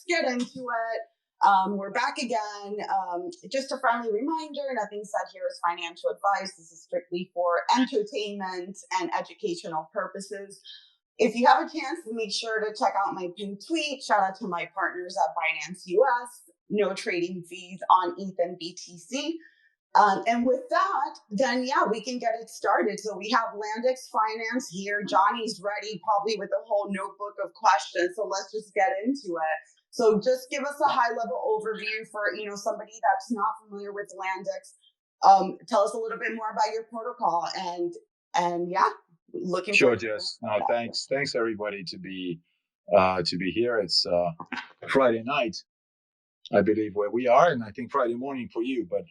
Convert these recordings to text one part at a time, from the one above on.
get into it. We're back again. Just a friendly reminder, nothing said here is financial advice. This is strictly for entertainment and educational purposes. If you have a chance, make sure to check out my pinned tweet. Shout out to my partners at Binance US. No trading fees on ETH and BTC. And with that, then we can get it started. So we have LandX Finance here. Johnny's ready, probably with a whole notebook of questions. So let's just get into it. So just give us a high-level overview for somebody that's not familiar with LandX. Tell us a little bit more about your protocol, and looking sure, Jess. Thanks everybody to be here. It's Friday night, I believe, where we are, and I think Friday morning for you, but.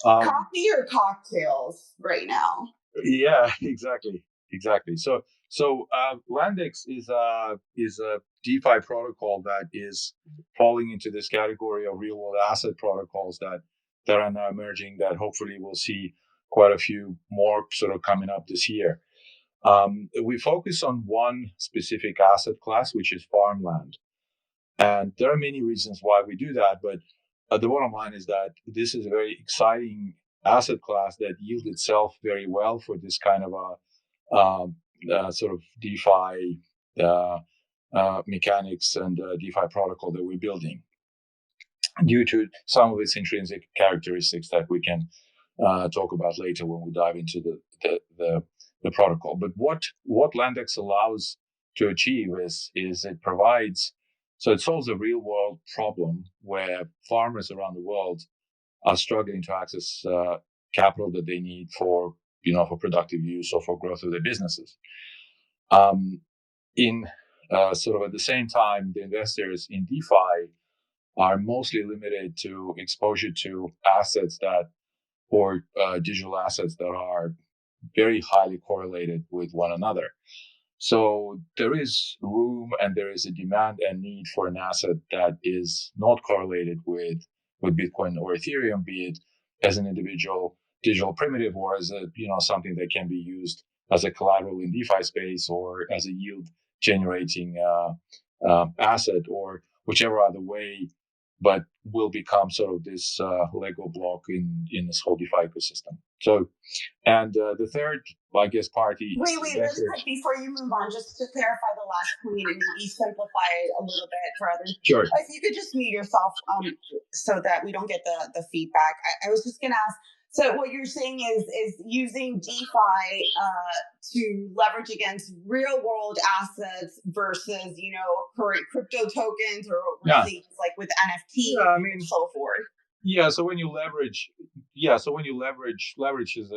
Coffee or cocktails right now? Yeah, exactly. So LandX is a DeFi protocol that is falling into this category of real world asset protocols that are now emerging. That hopefully we'll see quite a few more sort of coming up this year. We focus on one specific asset class, which is farmland, and there are many reasons why we do that, but the bottom line is that this is a very exciting asset class that yields itself very well for this kind of a sort of DeFi mechanics and DeFi protocol that we're building, due to some of its intrinsic characteristics that we can talk about later when we dive into the protocol. But what LandX allows to achieve is it provides. So it solves a real world problem where farmers around the world are struggling to access capital that they need for productive use or for growth of their businesses. In sort of at the same time, the investors in DeFi are mostly limited to exposure to assets or digital assets that are very highly correlated with one another. So there is room and there is a demand and need for an asset that is not correlated with Bitcoin or Ethereum, be it as an individual digital primitive or as something that can be used as a collateral in DeFi space or as a yield generating asset or whichever other way, but will become sort of this Lego block in this whole DeFi ecosystem. So, and the third, I guess, party. Wait, just before you move on, just to clarify the last point and maybe simplify it a little bit for others. Sure. If you could just mute yourself so that we don't get the feedback. I was just going to ask, so what you're saying is using DeFi to leverage against real world assets versus, current crypto tokens or things like with NFT and so forth. Yeah. So when you leverage, leverage is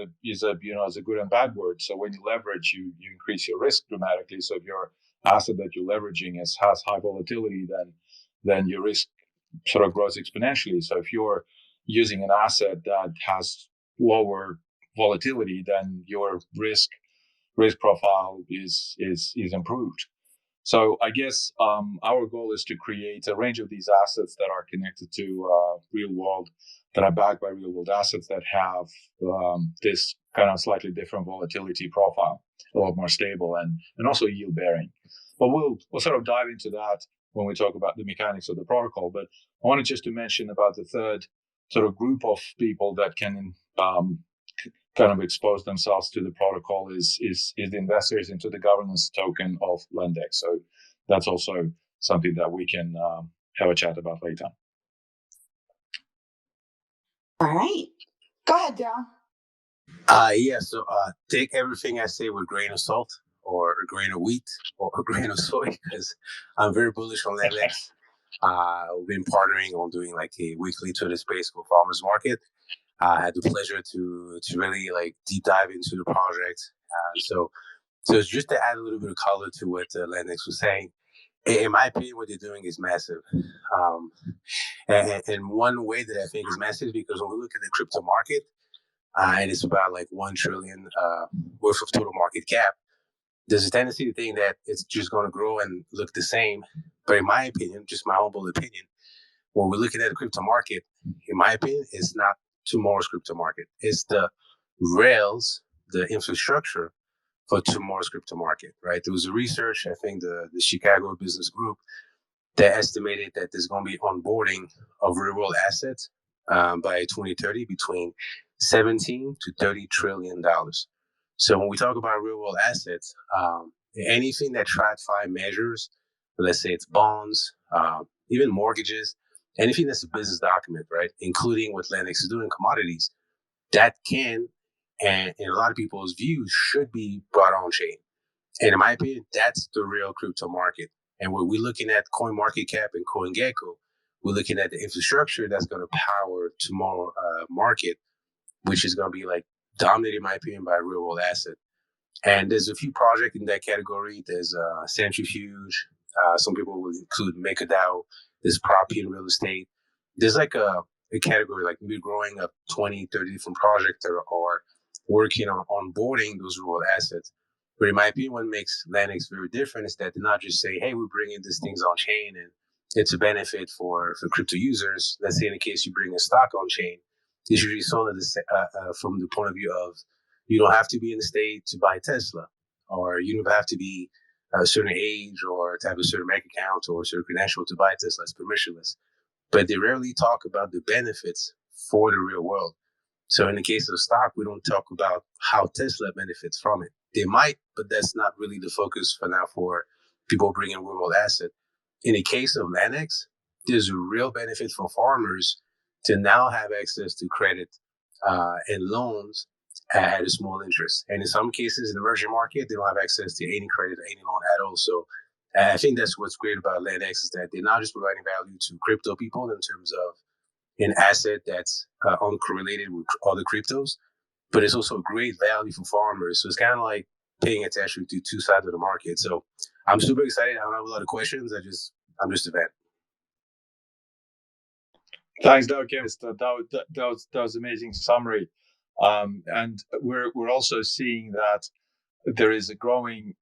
a good and bad word. So when you leverage, you increase your risk dramatically. So if your asset that you're leveraging has high volatility, then your risk sort of grows exponentially. So if you're using an asset that has lower volatility, then your risk profile is improved. So I guess our goal is to create a range of these assets that are connected to real world, that are backed by real world assets that have this kind of slightly different volatility profile, a lot more stable and also yield bearing. But we'll sort of dive into that when we talk about the mechanics of the protocol. But I wanted just to mention about the third sort of group of people that can kind of expose themselves to the protocol is the investors into the governance token of LandX. So that's also something that we can have a chat about later. All right. Go ahead, Dale. So take everything I say with a grain of salt or a grain of wheat or a grain of soy, because I'm very bullish on LandX. We've been partnering on doing like a weekly Twitter space called Farmers Market. I had the pleasure to really like deep dive into the project. So it's just to add a little bit of color to what LandX was saying. In my opinion, what they're doing is massive. And one way that I think is massive is because when we look at the crypto market, and it's about like 1 trillion worth of total market cap, there's a tendency to think that it's just going to grow and look the same. But in my opinion, just my humble opinion, when we're looking at the crypto market, in my opinion, it's not tomorrow's crypto market. It's the rails, the infrastructure for tomorrow's crypto market, right? There was a research, I think the Chicago Business Group they estimated that there's going to be onboarding of real world assets by 2030 between 17 to 30 trillion dollars. So when we talk about real world assets, anything that TradFi measures, let's say it's bonds, even mortgages, anything that's a business document, right, including what LandX is doing, commodities, that can, and in a lot of people's views, should be brought on chain. And in my opinion, that's the real crypto market. And when we're looking at CoinMarketCap and CoinGecko, we're looking at the infrastructure that's going to power tomorrow market, which is going to be like dominated, in my opinion, by a real world asset. And there's a few projects in that category. There's Centrifuge. Some people would include MakerDAO. There's property and real estate. There's like a category, like we're growing up 20, 30 different projects that are working on onboarding those real world assets. But in my opinion, what makes LandX very different is that they're not just saying, hey, we're bringing these things on chain and it's a benefit for crypto users. Let's say in the case you bring a stock on chain, it's usually sold from the point of view of you don't have to be in the state to buy Tesla, or you don't have to be a certain age or to have a certain bank account or a certain credential to buy Tesla. It's permissionless. But they rarely talk about the benefits for the real world. So in the case of stock, we don't talk about how Tesla benefits from it. They might, but that's not really the focus for now for people bringing real world asset. In the case of LandX, there's a real benefit for farmers to now have access to credit and loans at a small interest. And in some cases, in the emerging market, they don't have access to any credit or any loan at all. So I think that's what's great about LandX is that they're not just providing value to crypto people in terms of an asset that's uncorrelated with other cryptos, but it's also great value for farmers. So it's kind of like paying attention to two sides of the market. So I'm super excited. I don't have a lot of questions. I'm just a fan. Thanks, Doug. That was amazing summary. And we're also seeing that there is a growing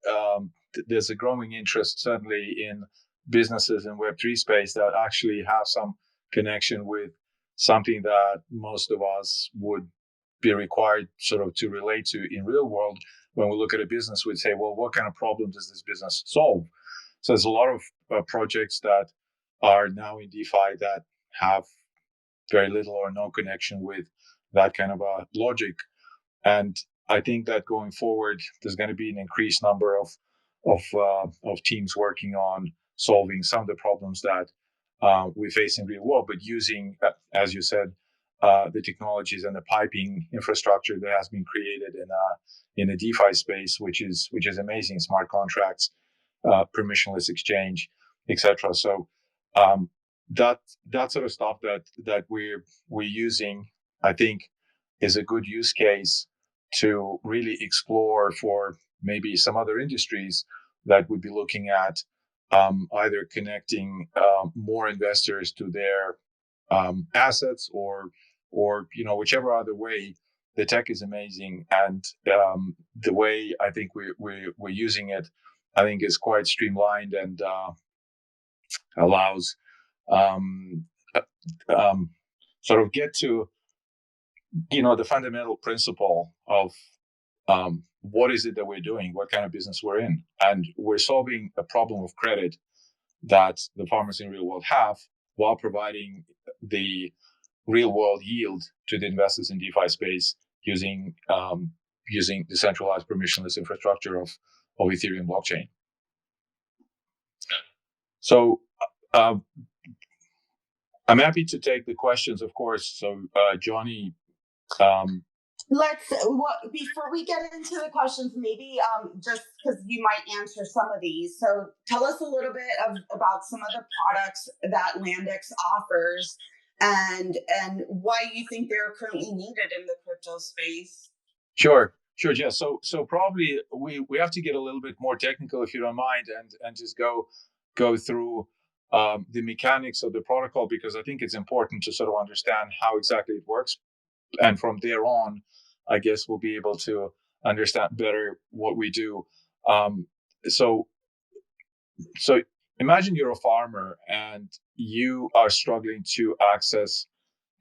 interest, certainly in businesses in Web3 space that actually have some connection with something that most of us would be required sort of to relate to in real world. When we look at a business, we'd say, well, what kind of problem does this business solve? So there's a lot of projects that are now in DeFi that have very little or no connection with that kind of logic. And I think that going forward, there's going to be an increased number of teams working on solving some of the problems that we face in real world, but using, as you said, the technologies and the piping infrastructure that has been created in the DeFi space, which is amazing. Smart contracts, permissionless exchange, etc. So that sort of stuff that we're using, I think, is a good use case to really explore for maybe some other industries that would be looking at either connecting more investors to their assets or whichever other way. The tech is amazing, and the way I think we're using it, I think, is quite streamlined and allows sort of get to the fundamental principle of what is it that we're doing, what kind of business we're in, and we're solving a problem of credit that the farmers in real world have, while providing the real world yield to the investors in DeFi space using decentralized permissionless infrastructure of Ethereum blockchain. So I'm happy to take the questions, of course. So Johnny. Before we get into the questions, maybe just because you might answer some of these. So tell us a little bit about some of the products that LandX offers and why you think they're currently needed in the crypto space. Sure. Yeah. So probably we have to get a little bit more technical, if you don't mind, and just go through the mechanics of the protocol, because I think it's important to sort of understand how exactly it works. And from there on, I guess we'll be able to understand better what we do. So imagine you're a farmer and you are struggling to access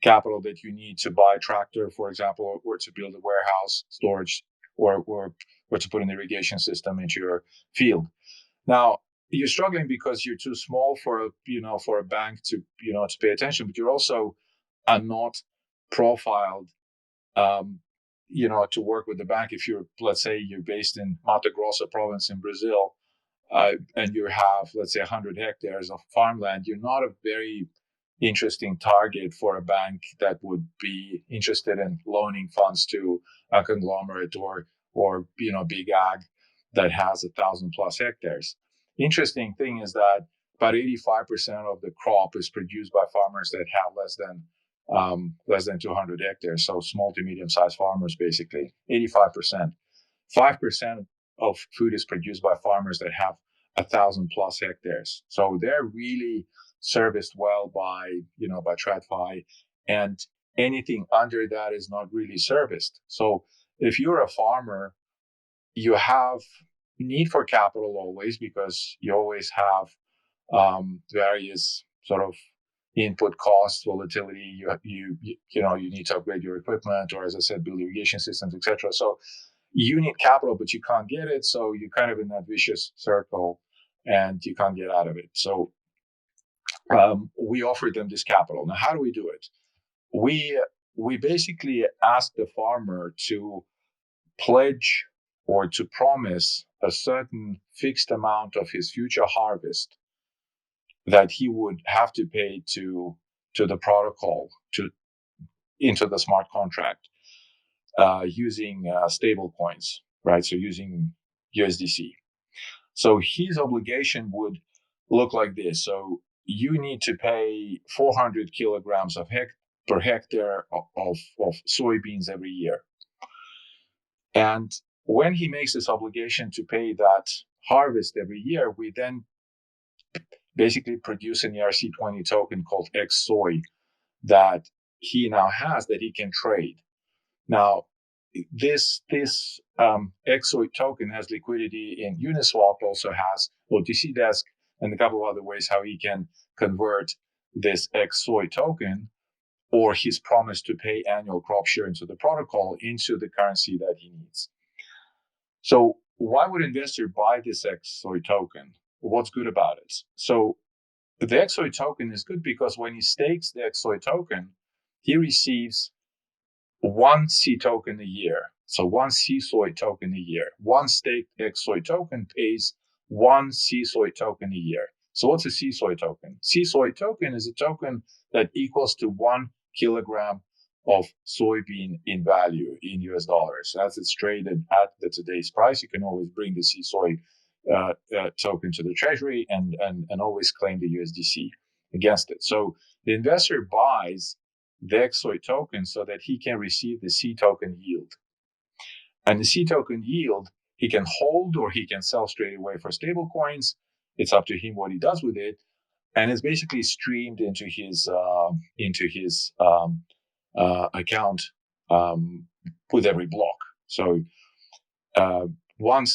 capital that you need to buy a tractor, for example, or to build a warehouse, storage, or to put an irrigation system into your field. Now, you're struggling because you're too small for a bank to to pay attention, but you're also are not profiled to work with the bank. If you're, let's say, you're based in Mato Grosso province in Brazil, and you have, let's say, 100 hectares of farmland, you're not a very interesting target for a bank that would be interested in loaning funds to a conglomerate or big ag that has 1,000 plus hectares. Interesting thing is that about 85% of the crop is produced by farmers that have less than 200 hectares, so small to medium sized farmers, basically 85%. 5% of food is produced by farmers that have 1,000 plus hectares. So they're really serviced well by TradFi, and anything under that is not really serviced. So if you're a farmer, you have need for capital always, because you always have various sort of input costs, volatility. You need to upgrade your equipment, or, as I said, build irrigation systems, etc. So you need capital, but you can't get it. So you're kind of in that vicious circle, and you can't get out of it. So we offer them this capital. Now, how do we do it? We basically ask the farmer to pledge or to promise a certain fixed amount of his future harvest that he would have to pay to the protocol, into the smart contract, using stable coins, right? So using USDC. So his obligation would look like this. So you need to pay 400 kilograms per hectare of soybeans every year. And when he makes this obligation to pay that harvest every year, we then basically produce an ERC20 token called XSoy that he now has, that he can trade. Now, this XSoy token has liquidity in Uniswap, also has OTC Desk, and a couple of other ways how he can convert this XSoy token, or his promise to pay annual crop share into the protocol, into the currency that he needs. So why would an investor buy this XSoy token? What's good about it? So the XSoy token is good because when he stakes the XSoy token, he receives one C token a year. So one C soy token a year. One staked XSoy token pays one C soy token a year. So what's a C soy token? C soy token is a token that equals to 1 kilogram of soybean in value in US dollars. As it's traded at today's price, you can always bring the C soy token to the treasury and always claim the USDC against it. So the investor buys the XSoy token so that he can receive the C token yield. And the C token yield he can hold or he can sell straight away for stable coins. It's up to him what he does with it, and it's basically streamed into his account with every block. So one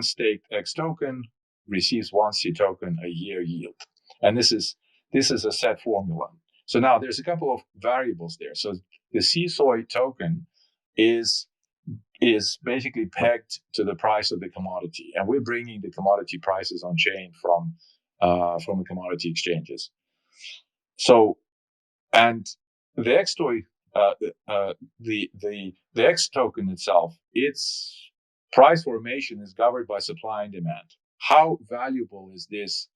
staked X token receives one C token a year yield, and this is a set formula. So now there's a couple of variables there. So the C soy token is basically pegged to the price of the commodity, and we're bringing the commodity prices on chain from the commodity exchanges. So, and the XSoy, the X token itself, its price formation is governed by supply and demand. How valuable is this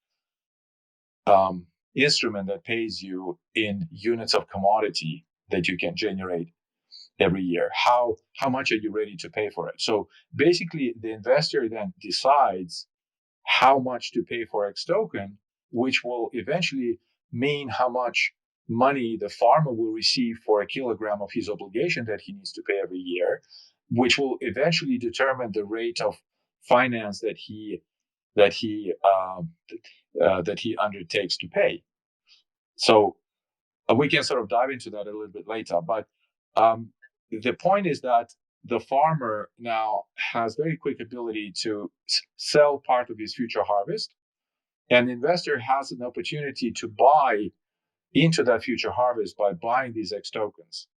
instrument that pays you in units of commodity that you can generate every year? How much are you ready to pay for it? So basically, the investor then decides how much to pay for X token, which will eventually mean how much money the farmer will receive for a kilogram of his obligation that he needs to pay every year, which will eventually determine the rate of finance that he undertakes to pay. So we can sort of dive into that a little bit later, but the point is that the farmer now has very quick ability to sell part of his future harvest, and the investor has an opportunity to buy into that future harvest by buying these X tokens.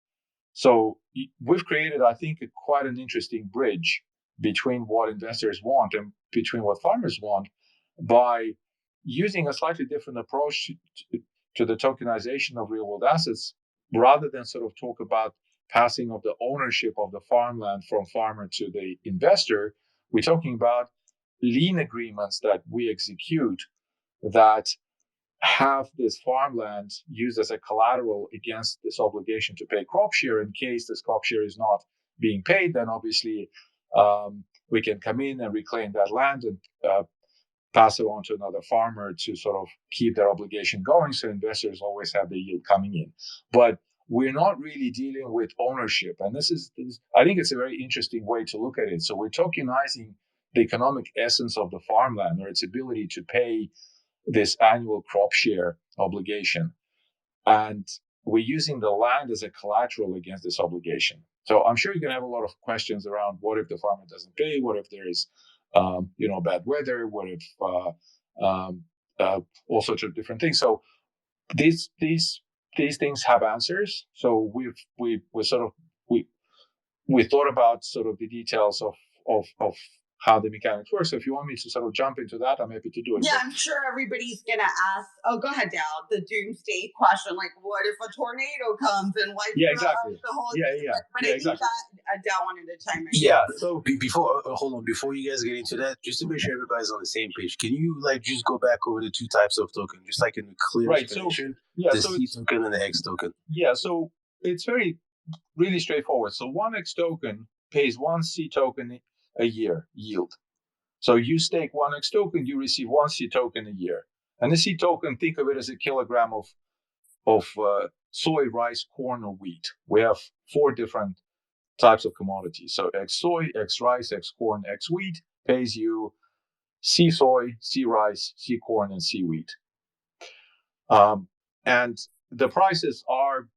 So we've created, I think, quite an interesting bridge between what investors want and between what farmers want by using a slightly different approach to the tokenization of real world assets, rather than sort of talk about passing of the ownership of the farmland from farmer to the investor, we're talking about lien agreements that we execute that have this farmland used as a collateral against this obligation to pay crop share. In case this crop share is not being paid, then obviously we can come in and reclaim that land and pass it on to another farmer to sort of keep their obligation going. So investors always have the yield coming in. But we're not really dealing with ownership. And this is, I think it's a very interesting way to look at it. So we're tokenizing the economic essence of the farmland, or its ability to pay this annual crop share obligation. And we're using the land as a collateral against this obligation. So I'm sure you're going to have a lot of questions around what if the farmer doesn't pay? What if there is, bad weather? What if all sorts of different things? So these things have answers. So we thought about sort of the details of how the mechanics work. So if you want me to sort of jump into that, I'm happy to do it. Yeah, I'm sure everybody's going to ask, oh, go ahead, Dal, the doomsday question, like, what if a tornado comes and wipes exactly. the whole But I exactly. think that Dal wanted to chime in. Yeah, so before you guys get into that, just to make sure everybody's on the same page, can you just go back over the two types of token, just like in a clear explanation? The C token and the X token. Yeah, so it's really straightforward. So one X token pays one C token a year yield. So you stake one X token, you receive one C token a year. And the C token, think of it as a kilogram of soy, rice, corn, or wheat. We have 4 different types of commodities. So X soy, X rice, X corn, X wheat pays you C soy, C rice, C corn, and C wheat. And the prices are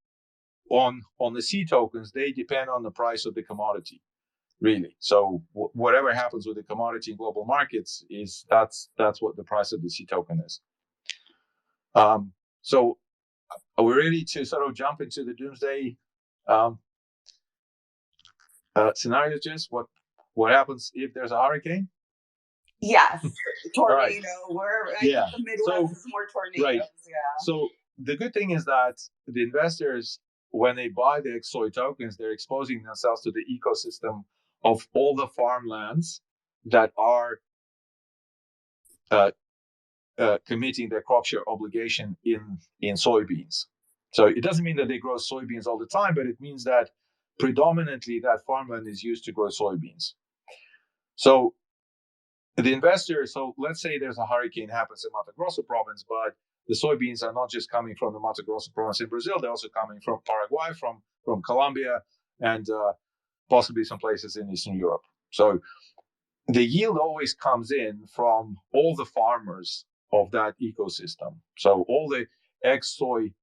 on the C tokens, they depend on the price of the commodity, really. So whatever happens with the commodity in global markets that's what the price of the C token is. So are we ready to sort of jump into the doomsday scenario, Jess? What happens if there's a hurricane? Yes, tornado. Right. The Midwest is more tornadoes. Right. Yeah. So the good thing is that the investors, when they buy the XOI tokens, they're exposing themselves to the ecosystem of all the farmlands that are committing their crop share obligation in soybeans. So it doesn't mean that they grow soybeans all the time, but it means that predominantly that farmland is used to grow soybeans. So the investors, so let's say there's a hurricane happens in Mato Grosso province, but the soybeans are not just coming from the Mato Grosso province in Brazil, they're also coming from Paraguay, from Colombia, and possibly some places in Eastern Europe. So the yield always comes in from all the farmers of that ecosystem. So all the ex-soy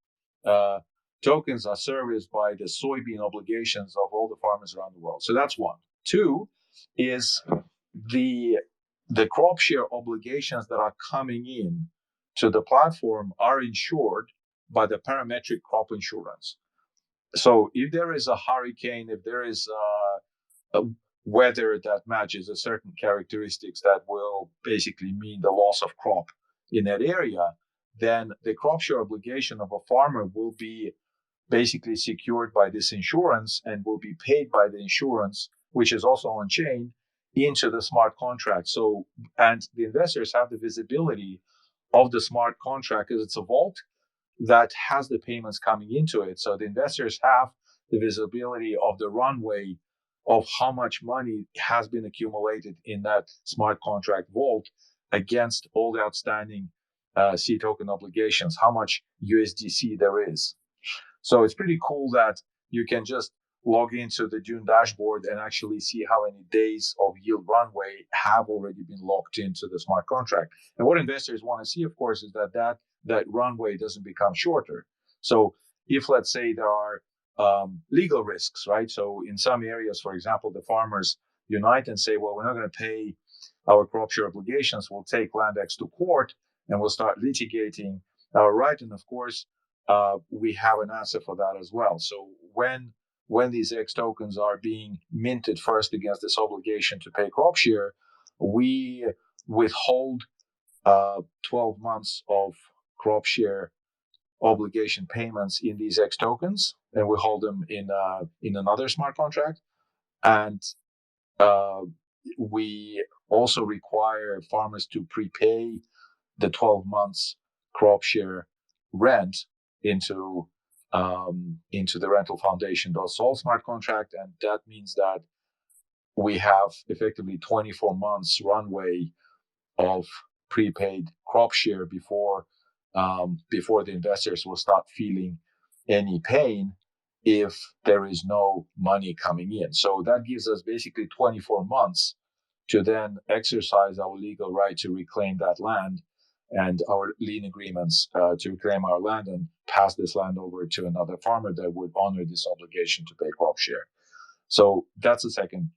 tokens are serviced by the soybean obligations of all the farmers around the world. So that's one. Two is the crop share obligations that are coming in to the platform are insured by the parametric crop insurance. So if there is a hurricane, if there is a weather that matches a certain characteristics that will basically mean the loss of crop in that area, then the crop share obligation of a farmer will be basically secured by this insurance and will be paid by the insurance, which is also on chain, into the smart contract. So, and the investors have the visibility of the smart contract because it's a vault that has the payments coming into it. So the investors have the visibility of the runway of how much money has been accumulated in that smart contract vault against all the outstanding C token obligations, how much USDC there is. So it's pretty cool that you can just log into the Dune dashboard and actually see how many days of yield runway have already been locked into the smart contract. And what investors want to see, of course, is that runway doesn't become shorter. So if, let's say, there are legal risks, right? So in some areas, for example, the farmers unite and say, well, we're not going to pay our crop share obligations. We'll take LandX to court and we'll start litigating our right. And of course, we have an answer for that as well. So when these X tokens are being minted first against this obligation to pay crop share, we withhold 12 months of crop share obligation payments in these X tokens, and we hold them in another smart contract. And we also require farmers to prepay the 12 months crop share rent into the rental foundation.sol smart contract, and that means that we have effectively 24 months runway of prepaid crop share before the investors will start feeling any pain if there is no money coming in. So that gives us basically 24 months to then exercise our legal right to reclaim that land and our lien agreements to reclaim our land and pass this land over to another farmer that would honor this obligation to pay crop share. So that's the second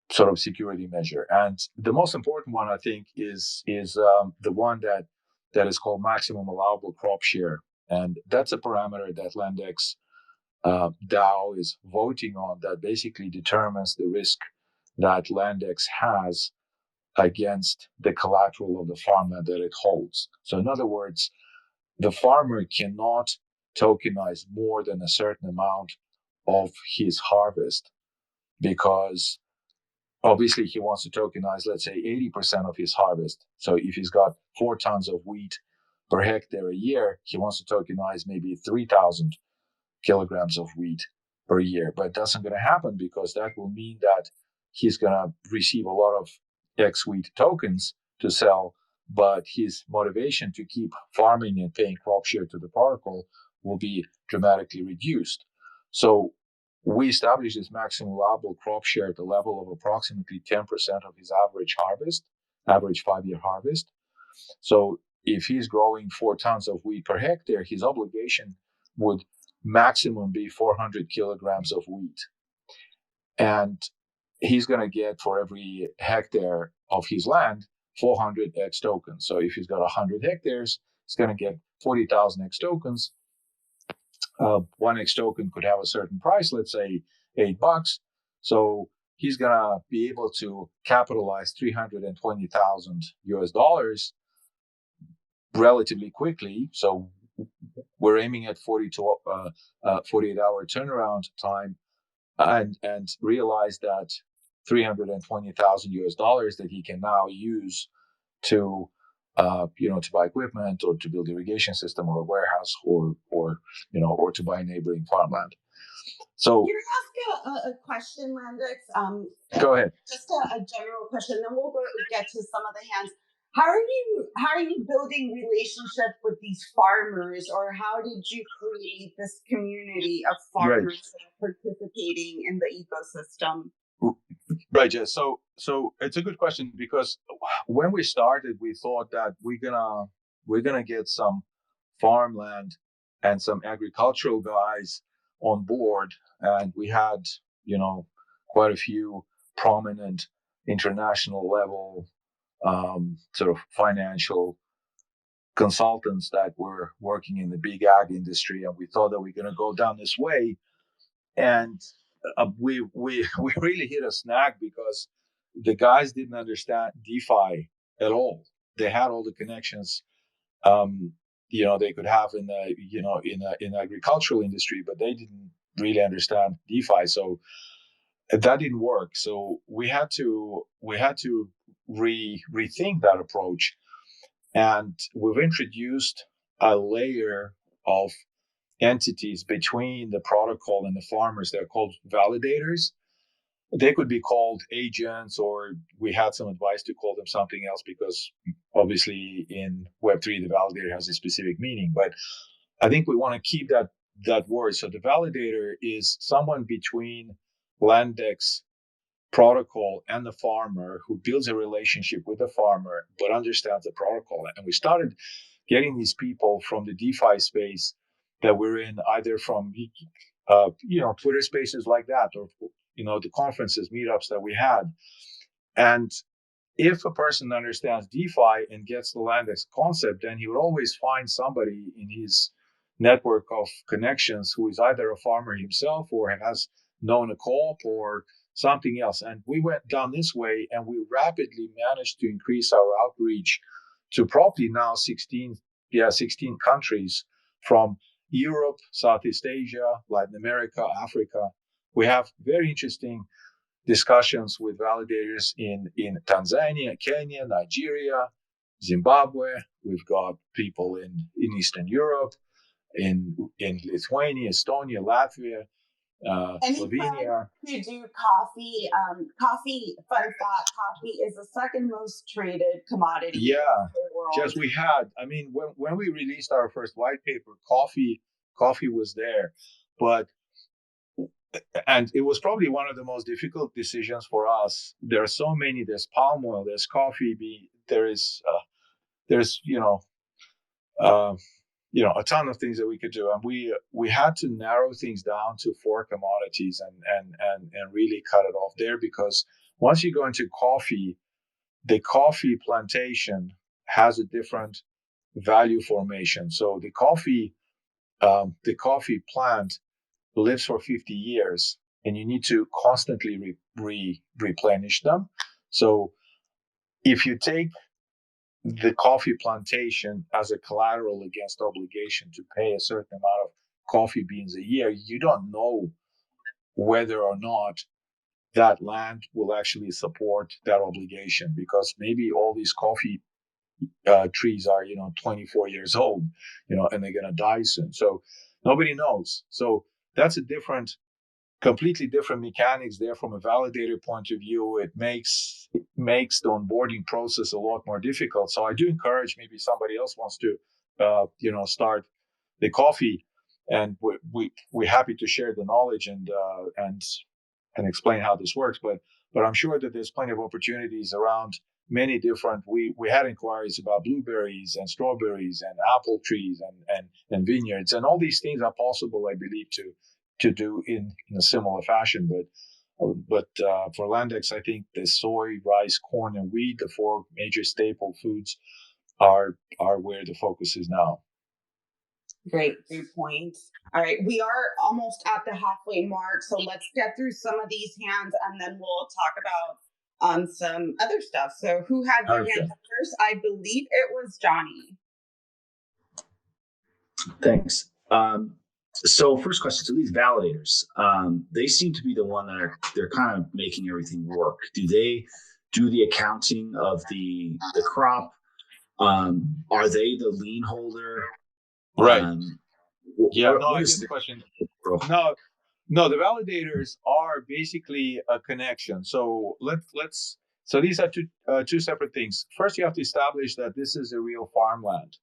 sort of security measure. And the most important one, I think, is the one that is called maximum allowable crop share. And that's a parameter that LandX DAO is voting on that basically determines the risk that LandX has against the collateral of the farmland that it holds. So in other words, the farmer cannot tokenize more than a certain amount of his harvest because obviously he wants to tokenize, let's say, 80% of his harvest. So if he's got 4 tons of wheat per hectare a year, he wants to tokenize maybe 3,000 kilograms of wheat per year. But that's not going to happen because that will mean that he's going to receive a lot of X wheat tokens to sell, but his motivation to keep farming and paying crop share to the protocol will be dramatically reduced. So we established this maximum allowable crop share at the level of approximately 10% of his average 5-year harvest. So if he's growing 4 tons of wheat per hectare, his obligation would maximum be 400 kilograms of wheat. And he's going to get for every hectare of his land 400 X tokens. So if he's got 100 hectares, he's going to get 40,000 X tokens. One X token could have a certain price, let's say $8. So he's going to be able to capitalize 320,000 US dollars relatively quickly. So we're aiming at 48-hour turnaround time, and realize that 320,000 US dollars that he can now use to to buy equipment or to build irrigation system or a warehouse or to buy neighboring farmland. So can I ask a question, LandX? Go ahead. Just a general question, then we'll get to some of the hands. How are you building relationship with these farmers, or how did you create this community of farmers participating in the ecosystem? Right, Jess. So it's a good question because when we started, we thought that we're gonna get some farmland and some agricultural guys on board, and we had quite a few prominent international level sort of financial consultants that were working in the big ag industry, and we thought that we're going to go down this way, and we really hit a snag because the guys didn't understand DeFi at all. They had all the connections they could have in the in the agricultural industry, but they didn't really understand DeFi. So that didn't work. So we had to rethink that approach, and we've introduced a layer of entities between the protocol and the farmers. They're called validators. They could be called agents, or we had some advice to call them something else because obviously in Web3 the validator has a specific meaning. But I think we want to keep that word. So the validator is someone between LandX protocol and the farmer who builds a relationship with the farmer but understands the protocol. And we started getting these people from the DeFi space that we're in, either from Twitter spaces like that, or the conferences, meetups that we had. And if a person understands DeFi and gets the LandX concept, then he would always find somebody in his network of connections who is either a farmer himself or has known a co-op or something else. And we went down this way, and we rapidly managed to increase our outreach to probably now 16 countries from Europe, Southeast Asia, Latin America, Africa. We have very interesting discussions with validators in Tanzania, Kenya, Nigeria, Zimbabwe. We've got people in Eastern Europe, in Lithuania, Estonia, Latvia, Any Slovenia. who do coffee? Coffee. Fun fact: coffee is the second most traded commodity in the world. Just we had. I mean, when we released our first white paper, coffee was there, and it was probably one of the most difficult decisions for us. There are so many. There's palm oil. There's coffee. There's a ton of things that we could do, and we had to narrow things down to 4 commodities and really cut it off there, because once you go into coffee, the coffee plantation has a different value formation. So the coffee plant lives for 50 years, and you need to constantly replenish them. So if you take the coffee plantation as a collateral against obligation to pay a certain amount of coffee beans a year, you don't know whether or not that land will actually support that obligation, because maybe all these coffee trees are 24 years old, and they're going to die soon. So nobody knows. So that's completely different mechanics there from a validator point of view. It makes the onboarding process a lot more difficult. So I do encourage, maybe somebody else wants to start the coffee, and we're happy to share the knowledge and explain how this works. But I'm sure that there's plenty of opportunities around many different. We had inquiries about blueberries and strawberries and apple trees and vineyards, and all these things are possible, I believe, to do in a similar fashion. But for LandX, I think the soy, rice, corn, and wheat, the 4 major staple foods, are where the focus is now. Great point. All right, we are almost at the halfway mark, so let's get through some of these hands, and then we'll talk about some other stuff. So who had their hand up first? I believe it was Johnny. Thanks. So first question, so these validators, they seem to be the one that they're kind of making everything work. Do they do the accounting of the crop? Are they the lien holder? Right. I get the question. No, the validators are basically a connection. So so these are two separate things. First, you have to establish that this is a real farmland.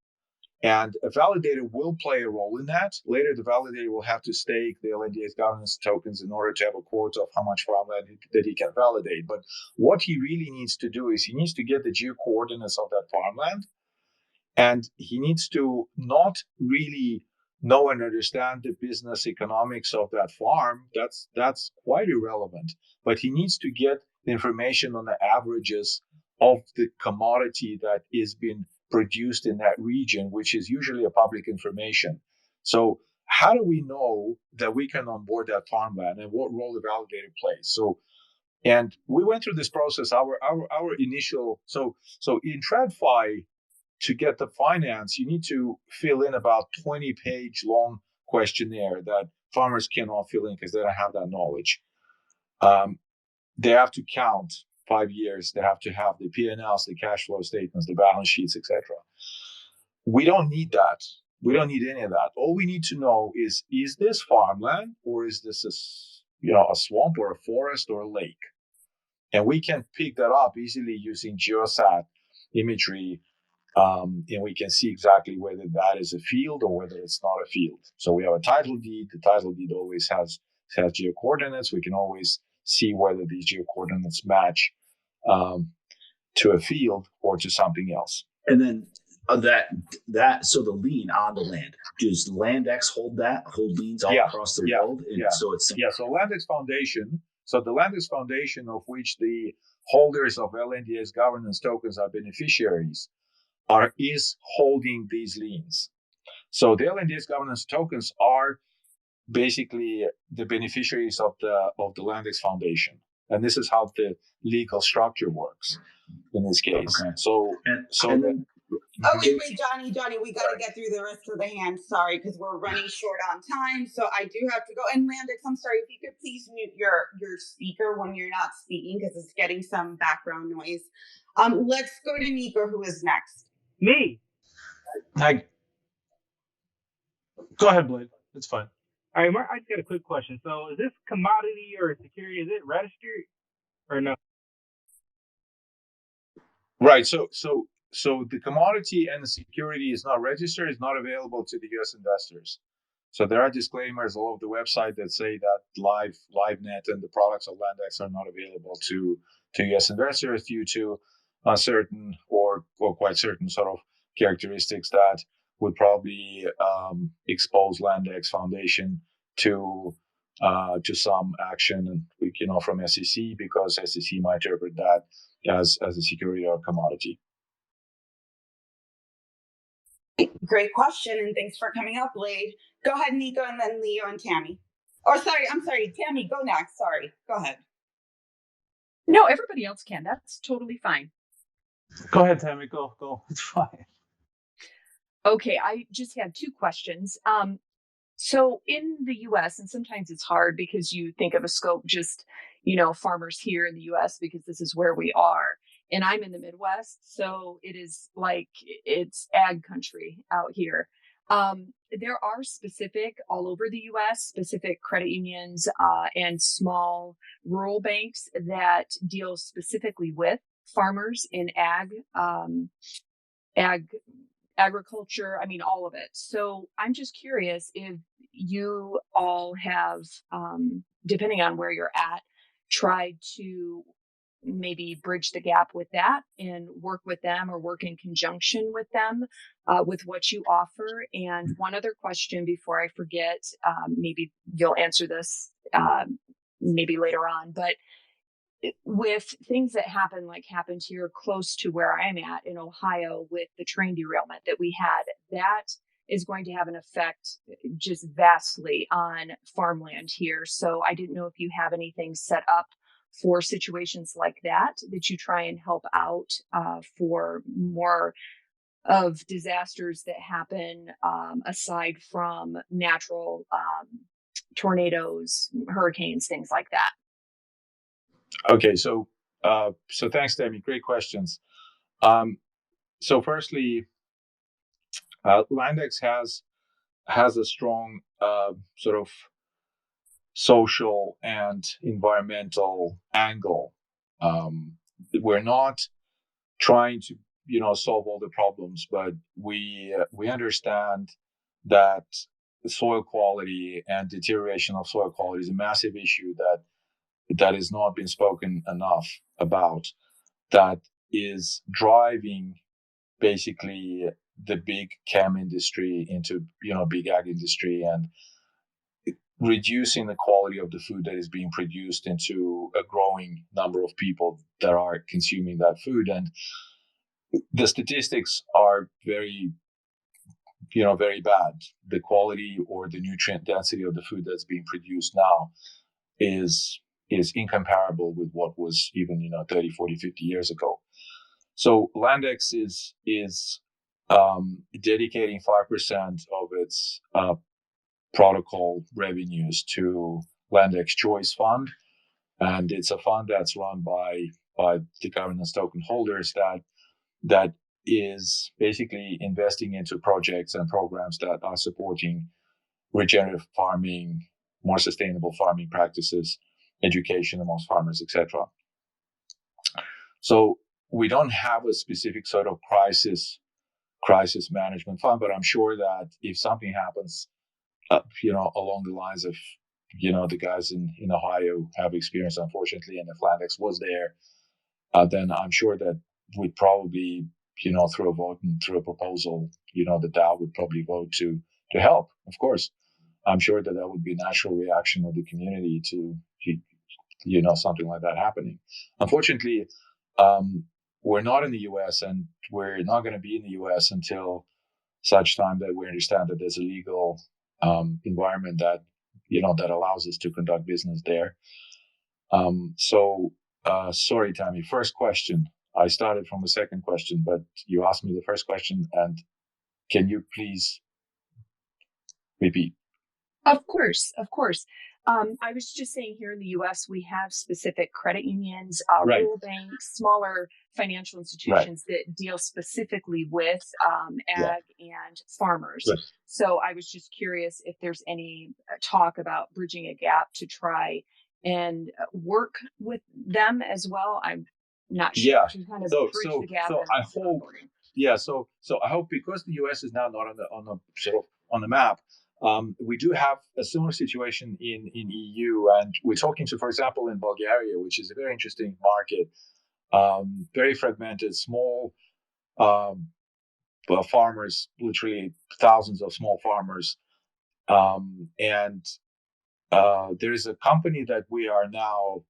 And a validator will play a role in that. Later, the validator will have to stake the LNDX governance tokens in order to have a quota of how much farmland that he can validate. But what he really needs to do is he needs to get the geocoordinates of that farmland, and he needs to not really know and understand the business economics of that farm. That's quite irrelevant. But he needs to get the information on the averages of the commodity that is being produced in that region, which is usually a public information. So how do we know that we can onboard that farmland, and what role the validator plays? So, and we went through this process. Our initial so in TradFi, to get the finance, you need to fill in about 20-page long questionnaire that farmers cannot fill in because they don't have that knowledge. They have to count 5 years. They have to have the P&Ls, the cash flow statements, the balance sheets, etc. We don't need that. We don't need any of that. All we need to know is this farmland, or is this a swamp or a forest or a lake? And we can pick that up easily using geosat imagery, and we can see exactly whether that is a field or whether it's not a field. So we have a title deed. The title deed always has geocoordinates. We can always see whether these geocoordinates match to a field or to something else. And then so the lien on the land, does LandX hold liens all across the world? So LandX Foundation. So the LandX Foundation, of which the holders of LNDX governance tokens are beneficiaries, is holding these liens. So the LNDX governance tokens are basically the beneficiaries of the LandX Foundation, and this is how the legal structure works in this case. Okay. So Oh, wait, Johnny, we got to get through the rest of the hand. Sorry, because we're running short on time. So I do have to go. And LandX, I'm sorry, if you could please mute your speaker when you're not speaking, because it's getting some background noise. Let's go to Nico, who is next. Me. Hi. Go ahead, Blade. It's fine. All right, Mark, I just got a quick question. So is this commodity or a security, is it registered or no? Right. So the commodity and the security is not registered, is not available to the US investors. So there are disclaimers all over the website that say that LiveNet and the products of LandX are not available to US investors due to uncertain or quite certain sort of characteristics that would probably expose LandX Foundation to some action, from SEC, because SEC might interpret that as a security or commodity. Great question, and thanks for coming up, Blade. Go ahead, Nico, and then Leo and Tammy. Or I'm sorry, Tammy, go next. Sorry, go ahead. No, everybody else can. That's totally fine. Go ahead, Tammy. Go. It's fine. Okay, I just had two questions. So in the US, and sometimes it's hard because you think of a scope just, farmers here in the US because this is where we are. And I'm in the Midwest, so it is like it's ag country out here. There are specific all over the US, specific credit unions and small rural banks that deal specifically with farmers in agriculture, all of it. So I'm just curious if you all have, depending on where you're at, tried to maybe bridge the gap with that and work with them or work in conjunction with them with what you offer. And one other question before I forget, maybe you'll answer this maybe later on, but with things that happened here close to where I'm at in Ohio with the train derailment that we had, that is going to have an effect just vastly on farmland here. So I didn't know if you have anything set up for situations like that you try and help out for more of disasters that happen aside from natural tornadoes, hurricanes, things like that. Okay, so thanks, Tammy. Great questions. So firstly, LandX has a strong sort of social and environmental angle. We're not trying to solve all the problems, but we understand that soil quality and deterioration of soil quality is a massive issue that has not been spoken enough about, that is driving basically the big chem industry into big ag industry and reducing the quality of the food that is being produced into a growing number of people that are consuming that food. And the statistics are very very bad. The quality or the nutrient density of the food that's being produced now is incomparable with what was even 30, 40, 50 years ago. So LandX is dedicating 5% of its protocol revenues to LandX Choice Fund, and it's a fund that's run by the governance token holders that is basically investing into projects and programs that are supporting regenerative farming, more sustainable farming practices, education amongst farmers, etc. So we don't have a specific sort of crisis management fund, but I'm sure that if something happens, along the lines of, the guys in Ohio have experienced, unfortunately, and if LandX was there, then I'm sure that we'd probably, through a vote and through a proposal, the DAO would probably vote to help. Of course, I'm sure that would be a natural reaction of the community to, something like that happening. Unfortunately, we're not in the U.S. and we're not going to be in the U.S. until such time that we understand that there's a legal environment that allows us to conduct business there. Sorry, Tammy. First question. I started from the second question, but you asked me the first question, and can you please repeat? Of course, of course. I was just saying here in the U.S., we have specific credit unions, Right. rural banks, smaller financial institutions that deal specifically with ag and farmers. Right. So I was just curious if there's any talk about bridging a gap to try and work with them as well. I'm not sure. Yeah. To kind of So bridge the gap. so I hope. Yeah. So I hope, because the U.S. is now not on the sort of on the map. We do have a similar situation in EU, and we're talking to, for example, in Bulgaria, which is a very interesting market, very fragmented, small farmers, literally thousands of small farmers, and there is a company that we are now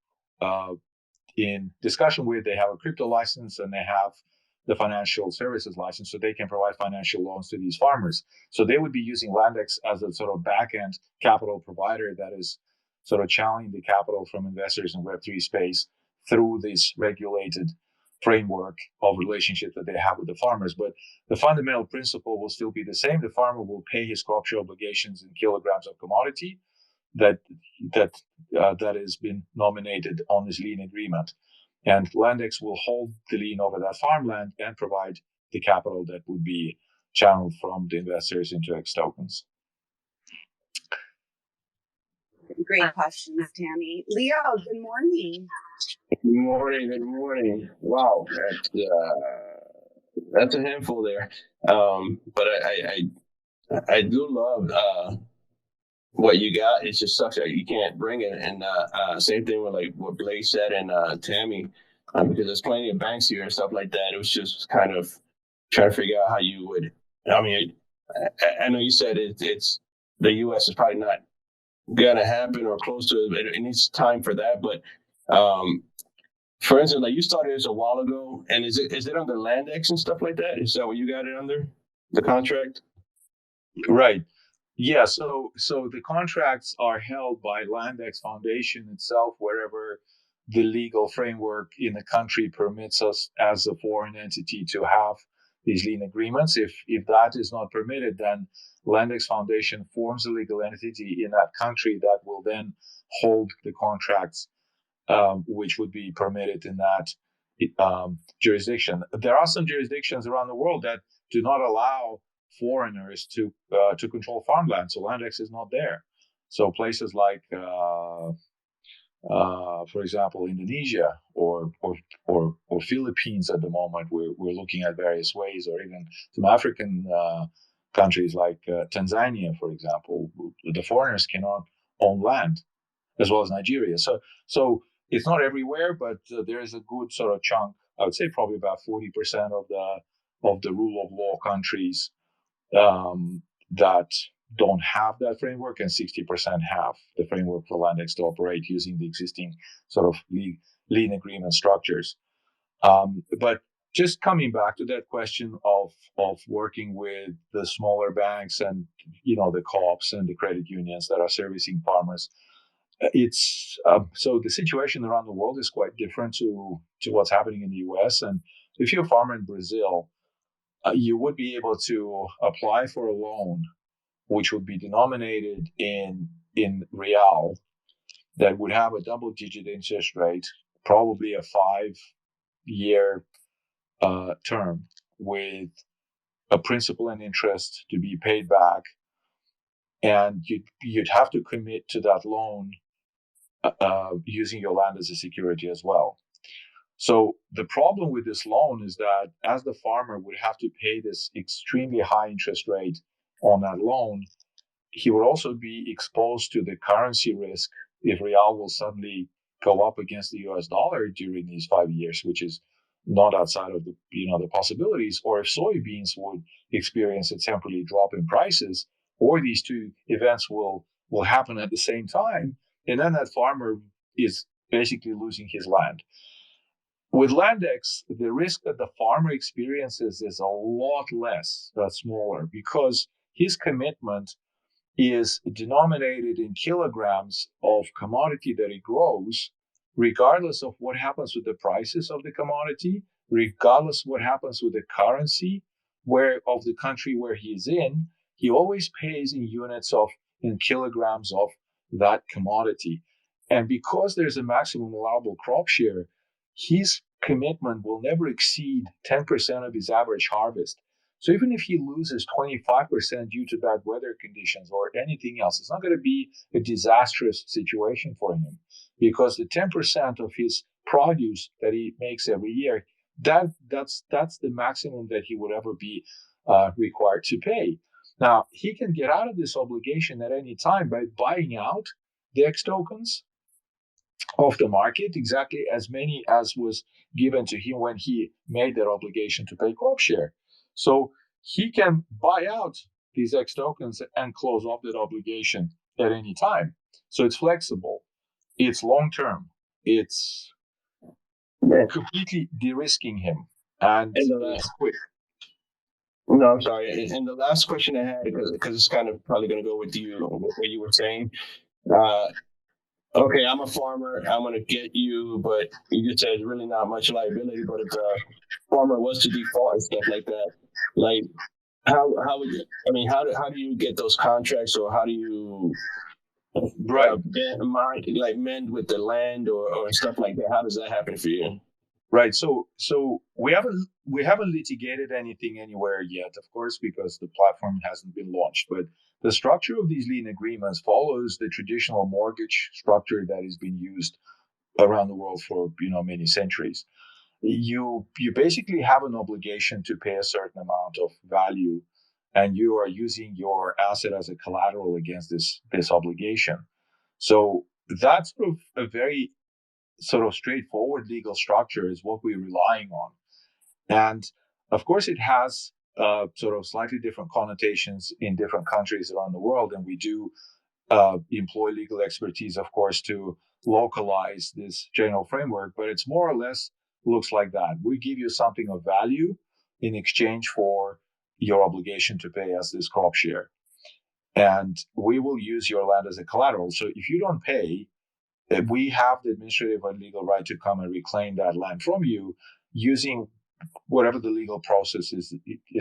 in discussion with. They have a crypto license and they have the financial services license, so they can provide financial loans to these farmers. So they would be using LandX as a sort of back-end capital provider that is sort of channeling the capital from investors in Web3 space through this regulated framework of relationship that they have with the farmers. But the fundamental principle will still be the same. The farmer will pay his crop share obligations in kilograms of commodity that has been nominated on this lien agreement. And LandX will hold the lien over that farmland and provide the capital that would be channeled from the investors into X tokens. Great questions, Tammy. Leo, good morning. Good morning. Wow, that's a handful there. But I do love what you got. It just sucks that you can't bring it. And same thing with like what Blake said and Tammy, because there's plenty of banks here and stuff like that. It was just kind of trying to figure out how you would. I mean, I know you said it's the U.S. is probably not gonna happen or close to it. It needs time for that. But for instance, like you started this a while ago, and is it under LandX and stuff like that? Is that what you got it under, the contract? Right. Yeah, so the contracts are held by LandX Foundation itself, wherever the legal framework in the country permits us as a foreign entity to have these lien agreements. If that is not permitted, then LandX Foundation forms a legal entity in that country that will then hold the contracts, which would be permitted in that jurisdiction. There are some jurisdictions around the world that do not allow foreigners to control farmland, so LandX is not there. So places like, for example, Indonesia or Philippines at the moment, we're looking at various ways, or even some African countries like Tanzania, for example, the foreigners cannot own land, as well as Nigeria. So it's not everywhere, but there is a good sort of chunk. I would say probably about 40% of the rule of law countries that don't have that framework, and 60% have the framework for LandX to operate using the existing sort of lien agreement structures. But just coming back to that question of working with the smaller banks and the co-ops and the credit unions that are servicing farmers, it's so the situation around the world is quite different to what's happening in the US. And if you're a farmer in Brazil, you would be able to apply for a loan, which would be denominated in real, that would have a double-digit interest rate, probably a 5-year term, with a principal and interest to be paid back, and you'd have to commit to that loan using your land as a security as well. So the problem with this loan is that as the farmer would have to pay this extremely high interest rate on that loan, he would also be exposed to the currency risk if real will suddenly go up against the US dollar during these 5 years, which is not outside of the possibilities, or if soybeans would experience a temporary drop in prices, or these two events will happen at the same time, and then that farmer is basically losing his land. With LandX, the risk that the farmer experiences is a lot less, smaller, because his commitment is denominated in kilograms of commodity that he grows, regardless of what happens with the prices of the commodity regardless what happens with the currency of the country where he's in, he always pays in kilograms of that commodity. And because there's a maximum allowable crop share, his commitment will never exceed 10% of his average harvest. So even if he loses 25% due to bad weather conditions or anything else, it's not going to be a disastrous situation for him, because the 10% of his produce that he makes every year, that's the maximum that he would ever be required to pay. Now, he can get out of this obligation at any time by buying out the X tokens of the market, exactly as many as was given to him when he made that obligation to pay crop share. So he can buy out these X tokens and close off that obligation at any time. So it's flexible, it's long term, it's completely de-risking him, and it's quick. No, I'm sorry. And the last question I had, because it's kind of probably going to go with what you were saying. Okay, I'm a farmer. I'm going to get you, but you just said it's really not much liability. But if the farmer was to default and stuff like that, like how would you, I mean, how do you get those contracts, or how do you mend with the land or stuff like that? How does that happen for you? Right. So we haven't litigated anything anywhere yet, of course, because the platform hasn't been launched. But the structure of these lien agreements follows the traditional mortgage structure that has been used around the world for many centuries. You basically have an obligation to pay a certain amount of value, and you are using your asset as a collateral against this obligation. So that's sort of a very sort of straightforward legal structure is what we're relying on. And of course, it has sort of slightly different connotations in different countries around the world. And we do employ legal expertise, of course, to localize this general framework, but it's more or less looks like that. We give you something of value in exchange for your obligation to pay us this crop share. And we will use your land as a collateral. So if you don't pay, we have the administrative and legal right to come and reclaim that land from you using whatever the legal process is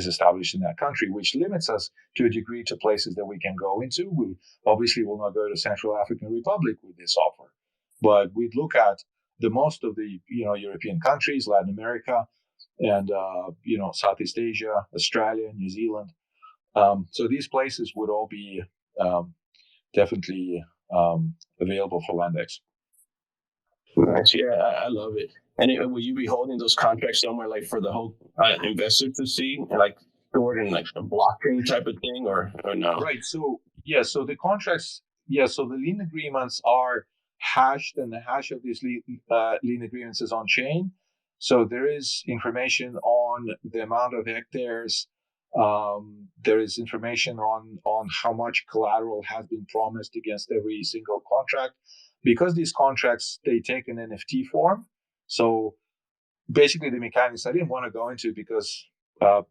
established in that country, which limits us to a degree to places that we can go into. We obviously will not go to Central African Republic with this offer, but we'd look at the most of the European countries, Latin America, and Southeast Asia, Australia, New Zealand. So these places would all be definitely available for LandX. Nice. Yeah, I love it. And will you be holding those contracts somewhere, like for the whole investor to see, like stored in like a blockchain type of thing, or no? Right. So so the contracts, so the lien agreements are hashed, and the hash of these lien agreements is on chain. So there is information on the amount of hectares. There is information on how much collateral has been promised against every single contract, because these contracts, they take an NFT form. So basically the mechanics I didn't want to go into because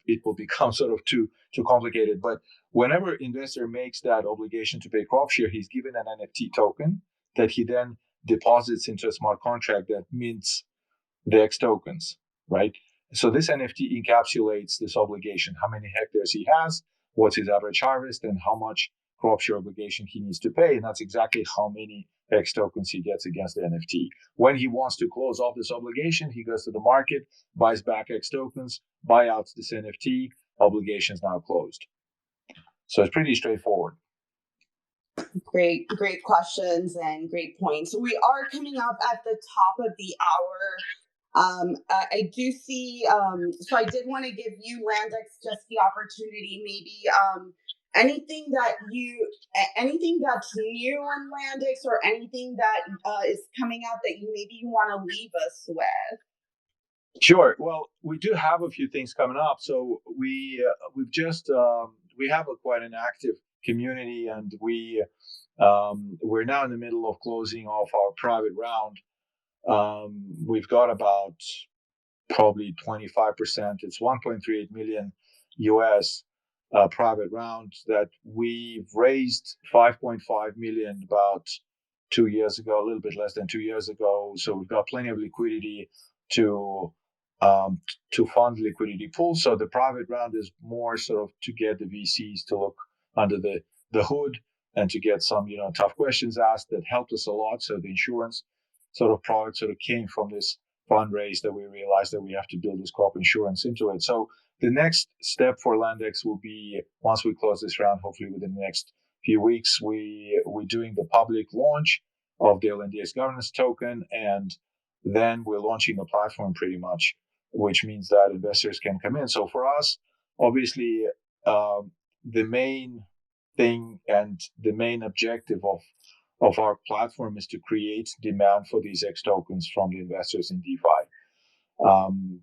it will become sort of too complicated. But whenever investor makes that obligation to pay crop share, he's given an NFT token that he then deposits into a smart contract that mints the X tokens, right? So this NFT encapsulates this obligation, how many hectares he has, what's his average harvest, and how much crop share obligation he needs to pay. And that's exactly how many X tokens he gets against the NFT. When he wants to close off this obligation, he goes to the market, buys back X tokens, buyouts this NFT, obligation is now closed. So it's pretty straightforward. Great questions and great points. We are coming up at the top of the hour. I do see, so I did want to give you, LandX, just the opportunity, maybe anything that's new in LandX, or anything that is coming out that you want to leave us with. Sure. Well, we do have a few things coming up. So we've just we have quite an active community, and we're now in the middle of closing off our private round. We've got about probably 25%. It's 1.38 million US private round that we've raised 5.5 million about 2 years ago, a little bit less than 2 years ago. So we've got plenty of liquidity to to fund liquidity pools. So the private round is more sort of to get the VCs to look under the hood and to get some, tough questions asked that helped us a lot. So the insurance sort of product sort of came from this fundraise that we realized that we have to build this crop insurance into it. So the next step for LandX will be, once we close this round, hopefully within the next few weeks, we're doing the public launch of the LandX governance token, and then we're launching the platform pretty much, which means that investors can come in. So for us, obviously, the main thing and the main objective of our platform is to create demand for these X tokens from the investors in DeFi.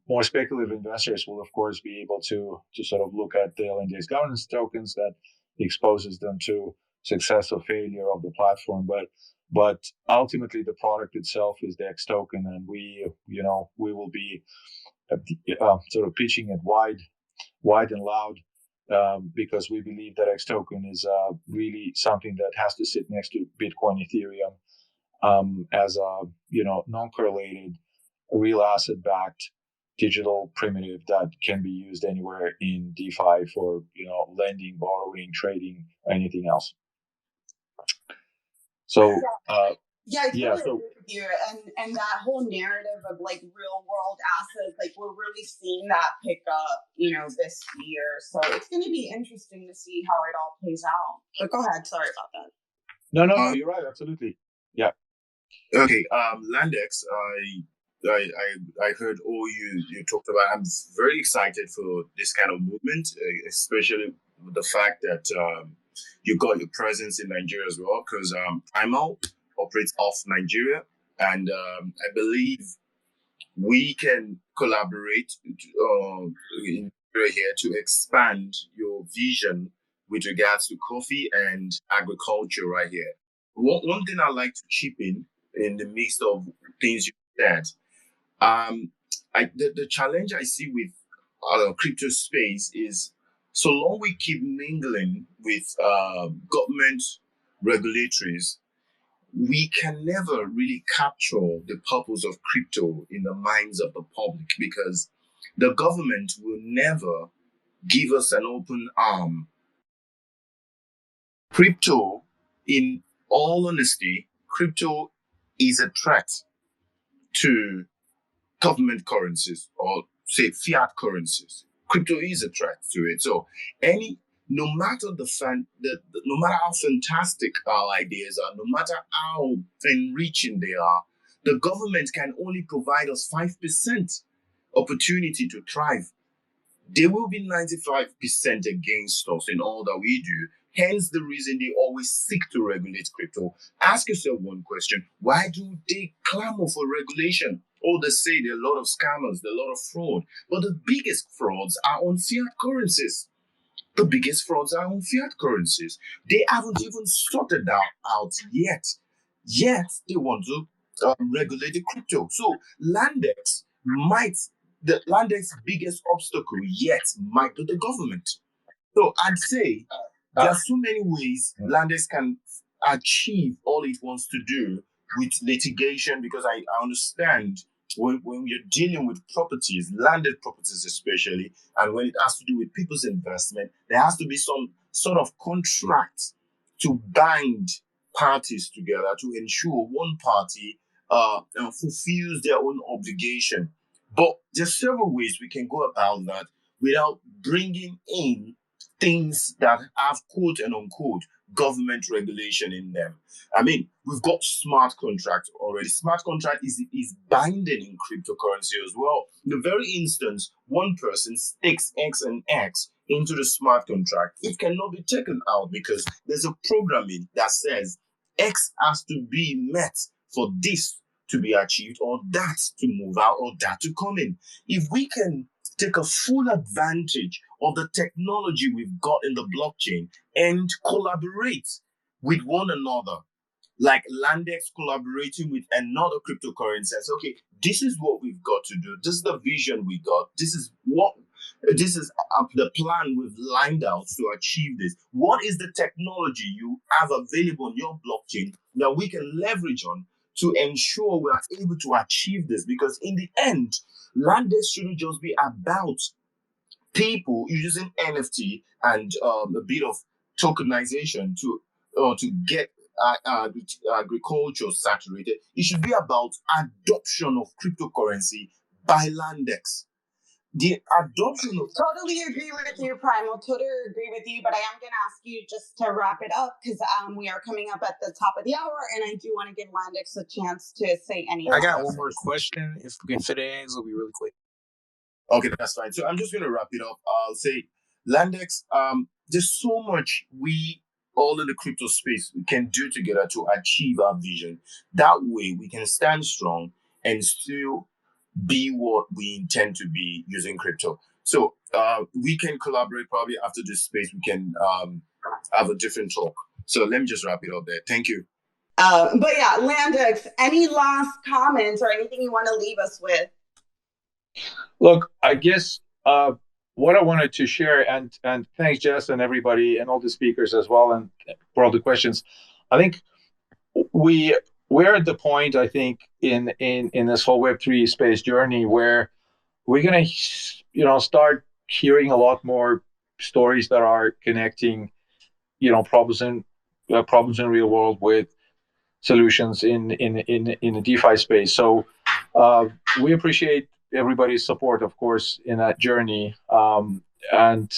More speculative investors will, of course, be able to sort of look at the LandX governance tokens that exposes them to success or failure of the platform. But ultimately, the product itself is the X token, and we will be sort of pitching it wide and loud, because we believe that X token is really something that has to sit next to Bitcoin, Ethereum, as a non-correlated, real asset-backed digital primitive that can be used anywhere in DeFi for lending, borrowing, trading, anything else. So yeah, I totally agree with you. And that whole narrative of like real world assets, like we're really seeing that pick up, this year. So it's going to be interesting to see how it all plays out. But go ahead. Sorry about that. No, you're right. Absolutely. Yeah. Okay. LandX, I heard all you talked about. I'm very excited for this kind of movement, especially with the fact that you got your presence in Nigeria as well, because Primal operates off Nigeria, and I believe we can collaborate in here to expand your vision with regards to coffee and agriculture right here. One thing I like to chip in the midst of things you said, the challenge I see with crypto space is, so long we keep mingling with government regulatories, we can never really capture the purpose of crypto in the minds of the public, because the government will never give us an open arm. Crypto, in all honesty, crypto is a threat to government currencies, or say fiat currencies. Crypto is a threat to it. So no matter no matter how fantastic our ideas are, no matter how enriching they are, the government can only provide us 5% opportunity to thrive. There will be 95% against us in all that we do. Hence the reason they always seek to regulate crypto. Ask yourself one question: why do they clamor for regulation? Oh, they say there are a lot of scammers, there are a lot of fraud. But the biggest frauds are on fiat currencies. The biggest frauds are on fiat currencies. They haven't even sorted that out yet. Yet they want to regulate the crypto. So the LandX's biggest obstacle yet might be the government. So I'd say there are so many ways LandX can achieve all it wants to do with litigation, because I understand when you're dealing with properties, landed properties especially, and when it has to do with people's investment, there has to be some sort of contract to bind parties together to ensure one party fulfills their own obligation. But there's several ways we can go about that without bringing in things that have quote and unquote government regulation in them. I mean, we've got smart contracts already. Smart contract is binding in cryptocurrency as well. In the very instance, one person stakes X and X into the smart contract, it cannot be taken out because there's a programming that says X has to be met for this to be achieved, or that to move out, or that to come in. If we can take a full advantage of the technology we've got in the blockchain and collaborate with one another, like LandX collaborating with another cryptocurrency, says, okay, this is what we've got to do. This is the vision we got. This is the plan we've lined out to achieve this. What is the technology you have available on your blockchain that we can leverage on to ensure we are able to achieve this. Because in the end, LandX shouldn't just be about people using NFT and a bit of tokenization to get agriculture saturated. It should be about adoption of cryptocurrency by LandX. The adoption of Totally agree with you, Primal. Totally agree with you. But I am going to ask you just to wrap it up because we are coming up at the top of the hour, and I do want to give LandX a chance to say anything. I got one more question. If we can fit it in, it'll be really quick. Okay, that's fine. So I'm just going to wrap it up. I'll say, LandX, there's so much we all in the crypto space we can do together to achieve our vision. That way, we can stand strong and still be what we intend to be using crypto. So we can collaborate probably after this space. We can have a different talk. So let me just wrap it up there. Thank you. But yeah, LandX, any last comments or anything you want to leave us with? Look, I guess what I wanted to share, and thanks Jess and everybody and all the speakers as well, and for all the questions. I think we're at the point, I think, in this whole Web3 space journey where we're gonna start hearing a lot more stories that are connecting problems in real world with solutions in the DeFi space. So we appreciate everybody's support, of course, in that journey. And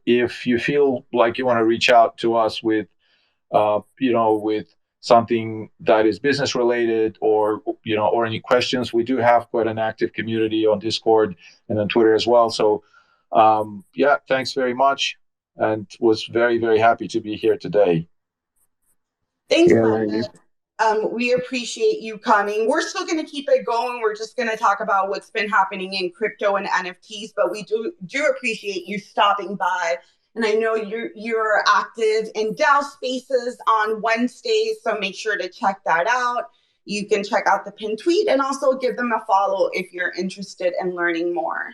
if you feel like you want to reach out to us with with something that is business related or any questions, we do have quite an active community on Discord and on Twitter as well. So thanks very much, and was very, very happy to be here today. Thanks, LandX. We appreciate you coming. We're still going to keep it going. We're just going to talk about what's been happening in crypto and NFTs, but we do appreciate you stopping by. And I know you're active in DAO spaces on Wednesdays, so make sure to check that out. You can check out the pinned tweet and also give them a follow if you're interested in learning more.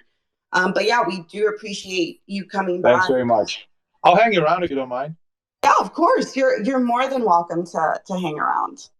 But yeah, we do appreciate you coming by. Thanks very much. I'll hang around if you don't mind. Yeah, of course. You're more than welcome to hang around.